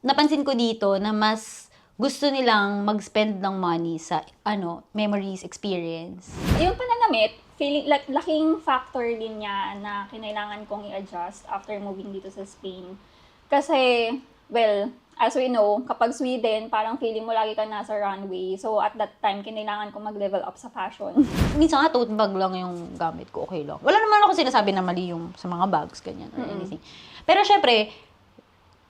Napansin ko dito na mas gusto nilang mag-spend ng money sa memories, experience. Yung pananamit, feeling like laking factor din niya na kinailangan kong i-adjust after moving dito sa Spain. Kasi, well, as we know, kapag Sweden, parang feeling mo lagi ka nasa runway. So, at that time, kinailangan kong mag-level up sa fashion. Minsan nga tote bag lang yung gamit ko, okay lang. Wala naman ako sinasabi na mali yung sa mga bags, ganyan, or anything. Pero syempre,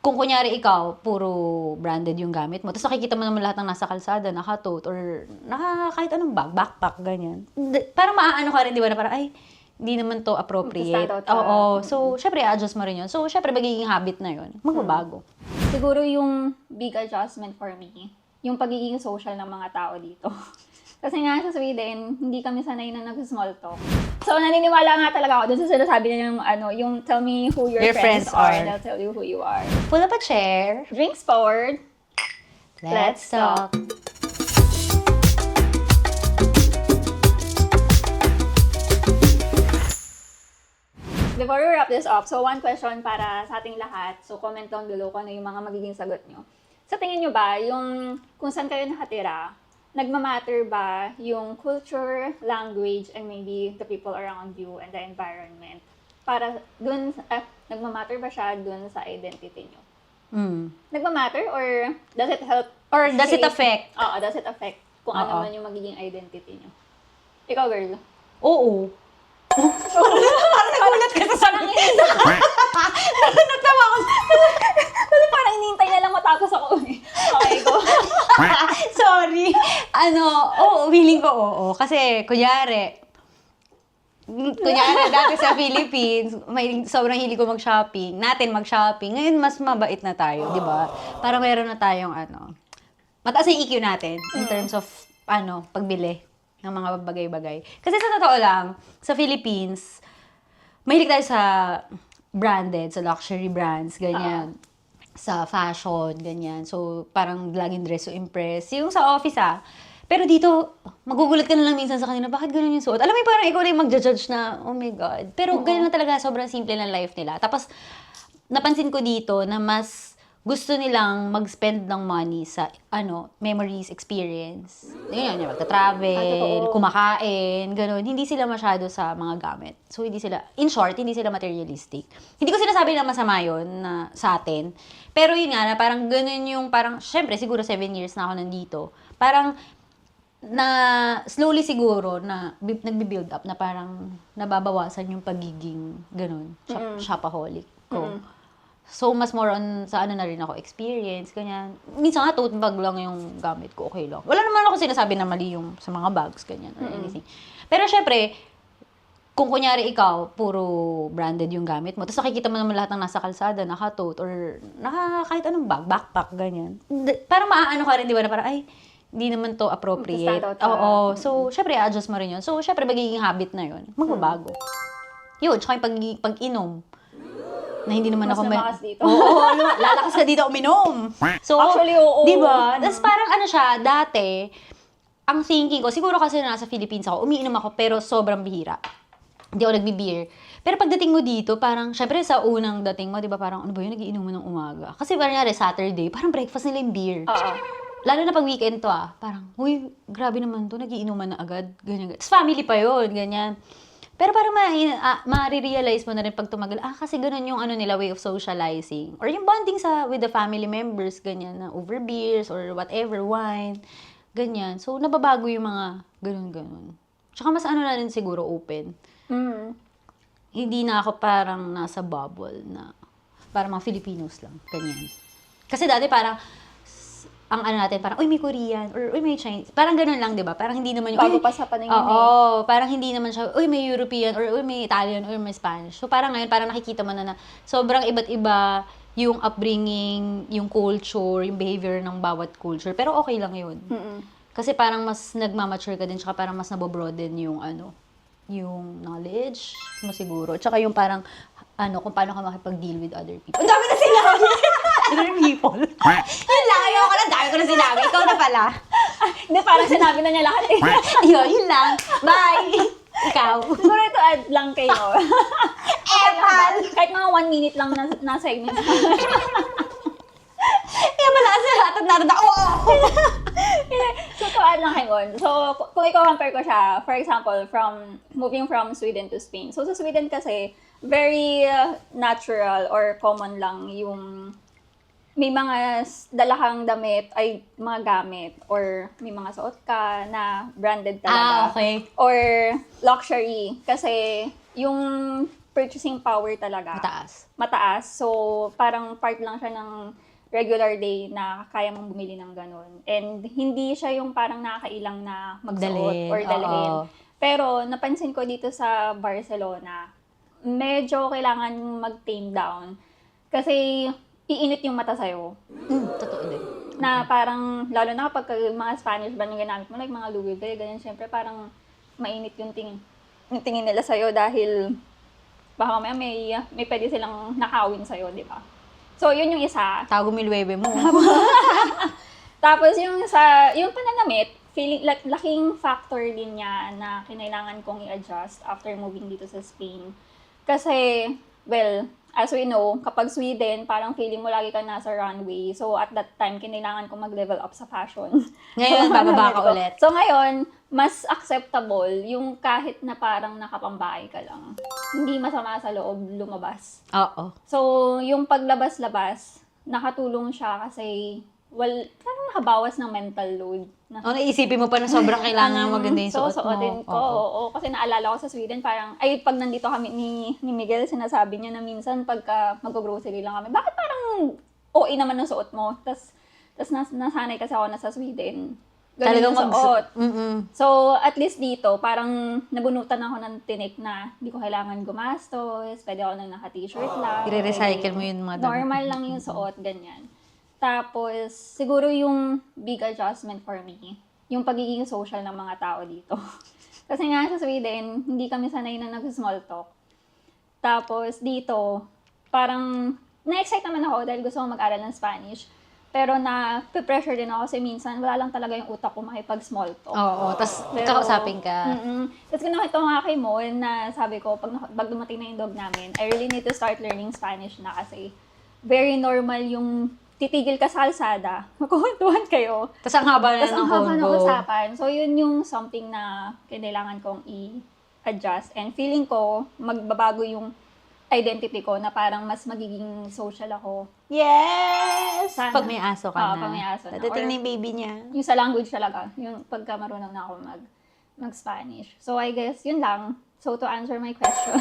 kung kunyari ikaw, puro branded yung gamit mo, tapos nakikita mo naman lahat ng nasa kalsada, naka-tote, or kahit anong bag, backpack, ganyan. Parang maaano ka rin, di ba, na parang, ay, hindi naman to appropriate. Stand out ka. Oo. So, syempre, adjust mo rin yun. So, syempre, magiging habit na yun. Magbabago. Siguro yung big adjustment for me, yung pagiging social ng mga tao dito. Kasi nga sa Sweden, hindi kami sanay na nag-small talk. So, naniniwala nga talaga ako dun sa sinasabi niya yung tell me who your friends are, and I'll tell you who you are. Pull up a chair. Drinks forward. Let's talk. Before we wrap this up, so one question para sa ating lahat. So, comment down below kung ano yung mga magiging sagot nyo. Sa tingin nyo ba, yung kung saan kayo nakatira, nagmamatter ba yung culture, language, and maybe the people around you and the environment? Para dun, nagmamatter ba siya dun sa identity nyo? Nagmamatter or does it help? Or does it affect? Oo, does it affect kung ano man yung magiging identity nyo? Ikaw, girl. Oo. Parang nagulat ka sa sabi. Natawa ko. Kasi parang inintay na lang matapos ako. Okay, go. Sorry. Feeling ko oo. Kasi, kunyari, dati sa Philippines, sobrang hilig ko mag-shopping. Ngayon, mas mabait na tayo, di ba? Para mayroon na tayong, mataas yung EQ natin in terms of, pagbili ng mga bagay-bagay. Kasi sa totoo lang, sa Philippines, mahilig tayo sa branded, sa luxury brands, ganyan. Sa fashion, ganyan. So, parang laging dress to impress. Yung sa office, Pero dito, magugulat ka na lang minsan sa kanila, bakit ganun yung suot? Alam mo yung parang ikaw na yung magja-judge na, oh my God. Pero ganun na talaga, sobrang simple ng life nila. Tapos, napansin ko dito na mas gusto nilang mag-spend ng money sa, memories, experience. Yun, magta-travel, kumakain, ganun. Hindi sila masyado sa mga gamit. So, in short, hindi sila materialistic. Hindi ko sinasabi na masama yun na, sa atin. Pero yun nga, na parang ganun yung, syempre, siguro 7 years na ako nandito. Parang, slowly siguro, nagbi-build up na parang nababawasan yung pagiging ganun, shopaholic ko. So, mas more on sa na rin ako, experience, ganyan. Minsan nga, tote bag lang yung gamit ko, okay lang. Wala naman ako sinasabi na mali yung sa mga bags, ganyan, or anything. Pero syempre, kung kunyari ikaw, puro branded yung gamit mo, tapos nakikita mo naman lahat ng nasa kalsada, naka-tote, or kahit anong bag, backpack, ganyan. Parang maaano ka rin, di ba, na parang, ay, hindi naman to appropriate. Oo. So, syempre, adjust mo rin yun. So, syempre, magiging habit na yun. Magbabago. Yun, tsaka yung pag-inom. Na hindi naman Mas ako lumakas dito. Oo, lalakas ka dito uminom. So, Actually, oo. di ba? Tapos parang siya, dati, ang thinking ko, siguro kasi nasa Philippines ako, umiinom ako, pero sobrang bihira. Hindi ako nagbi-beer. Pero pagdating mo dito, parang, syempre sa unang dating mo, di ba, parang, ano ba yun, nagiinom mo ng umaga? Kasi parang Saturday, parang breakfast nila yung beer. Lalo na pag weekend to, parang, uy, grabe naman to, nagiinuman na agad, ganyan. Tapos family pa yun, ganyan. Pero parang ma-realize mo na rin pag tumagal, kasi ganun yung nila, way of socializing. Or yung bonding with the family members, ganyan, na over beers or whatever, wine, ganyan. So, nababago yung mga ganun-ganun. Tsaka mas na rin siguro open. Hindi na ako parang nasa bubble na parang mga Filipinos lang, ganyan. Kasi dati parang, ang natin, parang, uy, may Korean, or uy, may Chinese. Parang ganun lang, di ba? Parang hindi naman yung, Bago pa sa paningin. Oo, parang hindi naman siya, uy, may European, or uy, may Italian, or may Spanish. So, parang ngayon, parang nakikita mo na sobrang iba't iba yung upbringing, yung culture, yung behavior ng bawat culture. Pero okay lang yun. Kasi parang mas nagmamature ka din, tsaka parang mas nabobroaden yung, yung knowledge mo siguro. Tsaka yung parang, kung paano ka makipag-deal with other people. Ang dami na sinabi! Other people. Yun lang, ayoko lang, dami ko na sinabi. Ikaw na pala. Hindi, parang sinabi na niya lahat eh. Yun lang. Bye! Ikaw. Siguro ito add lang kayo. Okay lang ba? Kahit mga 1 minute lang na segment. agad na, So, to add lang kayo. So, kung i-compare ko siya, for example, moving from Sweden to Spain. So, sa Sweden kasi, very natural or common lang yung may mga dala kang damit, ay mga gamit, or may mga suot ka na branded talaga. okay. Or luxury. Kasi yung purchasing power talaga. Mataas. So, parang part lang siya ng regular day na kaya mong bumili ng ganun. And hindi siya yung parang nakakailang na magsuot or dalhin. Oo. Pero napansin ko dito sa Barcelona, medyo kailangan mag-tame down. Kasi iinit yung mata sa'yo. Totoo din. Na parang, lalo na kapag mga Spanish brand yung ginamit mo, like mga Louis Vuitton, ganyan, syempre parang mainit yung tingin nila sa'yo dahil baka mamaya may pwede silang nakawin sa'yo, di ba? So, yun yung isa. Tago milwebe mo. Tapos yung pananamit, feeling laking factor din niya na kinailangan kong i-adjust after moving dito sa Spain. Kasi, well, as we know, kapag Sweden, parang feeling mo lagi ka nasa runway. So, at that time, kinailangan kong mag-level up sa fashion. Ngayon, bababa ka ulit. So, ngayon, mas acceptable yung kahit na parang nakapambahay ka lang. Hindi masama sa loob lumabas. Oo. So, yung paglabas-labas, nakatulong siya kasi, parang nakabawas ng mental load. Naisipin mo pa na sobrang kailangan maganda yung suot mo. Susuotin ko, oo. Kasi naalala ko sa Sweden, parang, pag nandito kami ni Miguel, sinasabi niya na minsan pagka mag-grocery lang kami, bakit parang OA naman ng suot mo? Tapos nasanay kasi ako na sa Sweden. Ganun yung suot. So, at least dito, parang nabunutan ako ng tinik na hindi ko kailangan gumastos, pwede ako nang naka-t-shirt lang. I-recycle mo yun mga damit. Normal lang yung suot, ganyan. Tapos, siguro yung big adjustment for me, yung pagiging social ng mga tao dito. Kasi nga sa Sweden, hindi kami sanay na nag-small talk. Tapos dito, parang na-excite naman ako dahil gusto ko mag-aral ng Spanish. Pero na-pressure din ako kasi minsan wala lang talaga yung utak ko makipag-small talk. Oo, tapos kakausapin ka. Tapos nakita ko nga kay Mo na sabi ko, pag dumating na yung dog namin, I really need to start learning Spanish na kasi very normal yung titigil ka sa kalsada, magkukuntuhan kayo. Tapos ang haba na Tapos ng ang haba ng convo. usapan. So, yun yung something na kailangan kong i-adjust. And feeling ko, magbabago yung identity ko na parang mas magiging social ako. Yes! Sana. Pag may aso ka na. Pag may aso na. Dadating Or na yung baby niya. Yung sa language talaga. Yung pagka marunong na ako mag-Spanish. So, I guess, yun lang. So, to answer my question.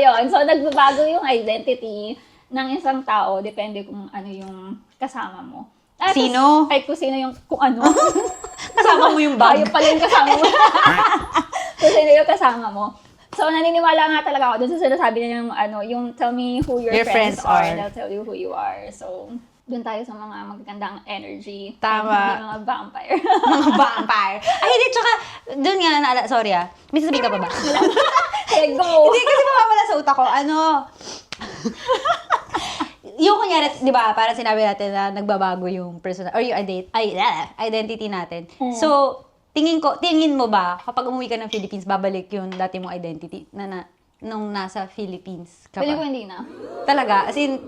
Yun. So, nagbabago yung identity ng isang tao, depende kung ano yung kasama mo. Sino? Kung sino yung, kung ano. Kasama mo yung bag. Ayun pala yung kasama mo. Kung sino yung kasama mo. So, naniniwala nga talaga ako dun sa sinasabi niya yung tell me who your friends are, and I'll tell you who you are. So, dun tayo sa mga magagandang energy. Tama. Mga vampire. Mga vampire. Ay, hindi, tsaka, dun nga, sorry may sasabihin ka pa ba? Hey, go! Hindi, kasi mawawala sa utak ko. Yung kunyari, di ba, parang sinabi natin na nagbabago yung personal, or yung identity natin. So, tingin mo ba, kapag umuwi ka ng Philippines, babalik yung dati mong identity nung nasa Philippines ka Pwede ko pa? hindi na. Talaga? As in,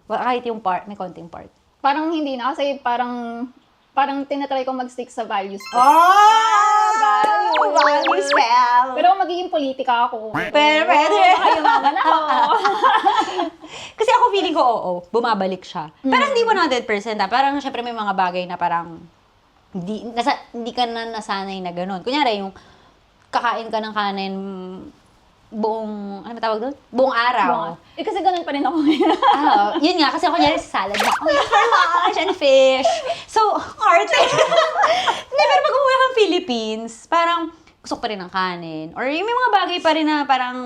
kahit yung part, may konting part. Parang hindi na, kasi parang tinatry ko mag-stick sa values ko. Values, pal! Pero kung magiging politika ako. Pwede. Baka yumaman ako. Kasi ako feeling ko, bumabalik siya. Pero hindi 100%. Parang syempre may mga bagay na parang hindi ka na nasanay na gano'n. Kunyari, yung kakain ka ng kanin buong, ano tawag doon? Buong araw. Kasi ganun pa rin ako. Yun nga, kasi kunyari sa salad na, for lunch and fish. So, arte. Hindi, pero pag umuwi kang Philippines, parang gusto ko pa rin ng kanin. Or yung may mga bagay pa rin na parang,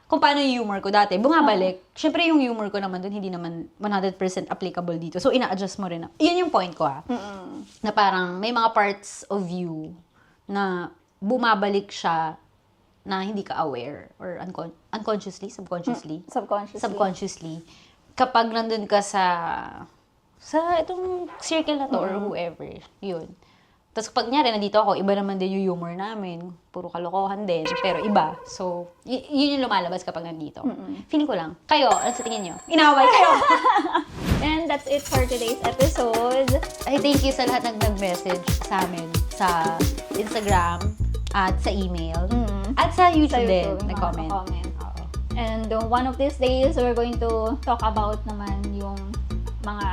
kung paano yung humor ko dati, bumabalik. Siyempre yung humor ko naman doon, hindi naman 100% applicable dito. So, ina-adjust mo rin. Yun yung point ko na parang may mga parts of you na bumabalik siya na hindi ka aware or subconsciously kapag nandun ka sa itong circle na to or whoever, yun. Tapos pag nyari, nandito ako, iba naman din yung humor namin. Puro kalokohan din, pero iba. So, yun yung lumalabas kapag nandito. Feeling ko lang. Kayo, ano sa tingin nyo? Inaway kayo! And that's it for today's episode. Ay, thank you sa lahat ng nag-message sa amin sa Instagram at sa email. At sa YouTube, din, yung mga nag-comment. comment. And one of these days, we're going to talk about naman yung mga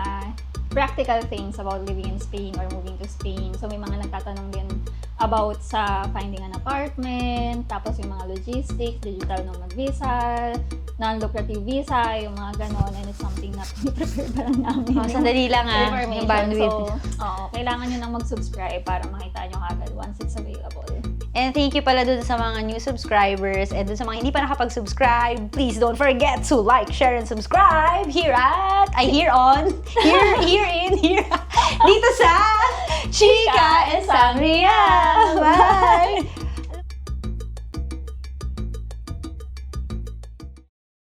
practical things about living in Spain or moving to Spain. So, may mga nagtatanong din about sa finding an apartment, tapos yung mga logistics, digital nomad visa, non-lucrative visa, yung mga ganon, and it's something na prepare pa lang namin. Sandali lang yung bandwidth. So, kailangan nyo nang mag-subscribe para makita nyo agad once it's available. And thank you pala dun sa mga new subscribers and dun sa mga hindi pa nakapag-subscribe. Please don't forget to like, share, and subscribe here dito sa Chika and Sangria. Bye!